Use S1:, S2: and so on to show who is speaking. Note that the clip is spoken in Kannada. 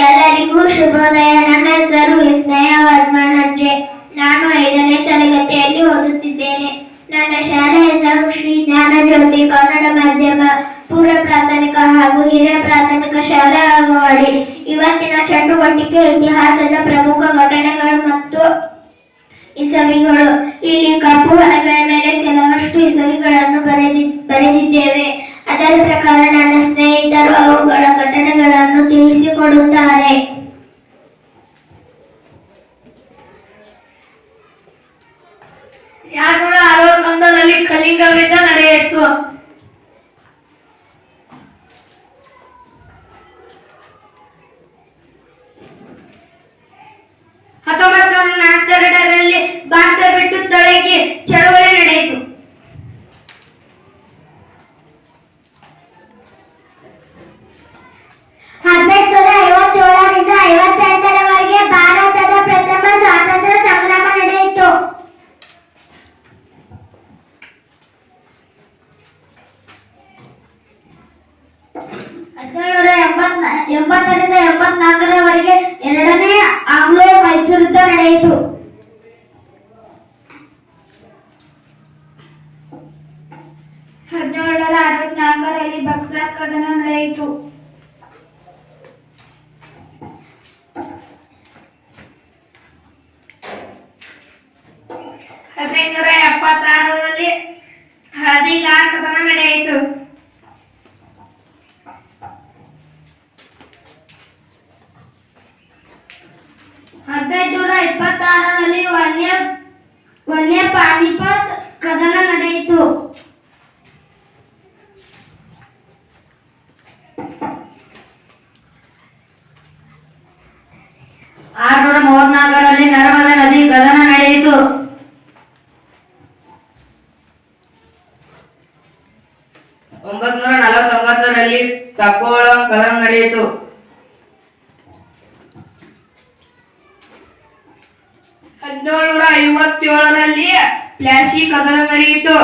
S1: ಎಲ್ಲರಿಗೂ ಶುಭೋದಯ. ನನ್ನ ಹೆಸರು ವಿಸ್ಮಯ ವರ್ಮನಜ್ಜೆ. ನಾನು 5ನೇ ತರಗತಿಯಲ್ಲಿ ಓದುತ್ತಿದ್ದೇನೆ. ನನ್ನ ಶಾಲೆ ಹೆಸರು ಶ್ರೀ ಜ್ಞಾನಜ್ಯೋತಿ ಕನ್ನಡ ಮಾಧ್ಯಮ ಪೂರ್ವ ಪ್ರಾಥಮಿಕ ಹಾಗೂ ಹಿರಿಯ ಪ್ರಾಥಮಿಕ ಶಾಲಾ ಅಂಗನವಾಡಿ. ಇವತ್ತಿನ ಚಟುವಟಿಕೆ ಇತಿಹಾಸದ ಪ್ರಮುಖ ಘಟನೆಗಳು ಮತ್ತು ಇಸವಿಗಳು. ಇಲ್ಲಿ ಕಪ್ಪು ಹಲಗೆಯ ಮೇಲೆ ಕೆಲವಷ್ಟು ಇಸವಿಗಳನ್ನು ಬರೆದಿದ್ದೇವೆ. ಅದರ ಪ್ರಕಾರ ನನ್ನ ಸ್ನೇಹಿತರು ಅವುಗಳ ಘಟನೆಗಳನ್ನು ತಿಳಿಸಿಕೊಡುತ್ತಾರೆ.
S2: 261ರಲ್ಲಿ ಕಳಿಂಗ ಯುದ್ಧ ನಡೆಯಿತು. 1942ರಲ್ಲಿ ಭಾರತ ಬಿಟ್ಟು ತೊಲಗಿ ಚಳವಳಿ ನಡೆಯಿತು.
S1: 1857ರಿಂದ 58ರವರೆಗೆ ಭಾರತದ ಪ್ರಥಮ ಸ್ವಾತಂತ್ರ್ಯ ಸಂಗ್ರಾಮ ನಡೆಯಿತು. 1780ರಿಂದ 84ರವರೆಗೆ ಎರಡನೇ ಆಂಗ್ಲೋ ಮೈಸೂರು ಯುದ್ಧ ನಡೆಯಿತು. 1764ರಲ್ಲಿ ಬಕ್ಸರ್ ಕದನ ನಡೆಯಿತು.
S2: 1876ರಲ್ಲಿ ಹಳದಿಗಾರ್ ಕದನ ನಡೆಯಿತು. 1826ರಲ್ಲಿ ವನ್ಯ ಪಾನಿಪತ್ ಕದನ ನಡೆಯಿತು. 634ರಲ್ಲಿ ನರ್ಮದಾ ನದಿ ಕದನ ನಡೆಯಿತು. 949ರಲ್ಲಿ ತಕ್ಕೋಳಂ ಕದನ ನಡೆಯಿತು. 1757ರಲ್ಲಿ ಪ್ಲಾಸಿ ಕದನ ನಡೆಯಿತು.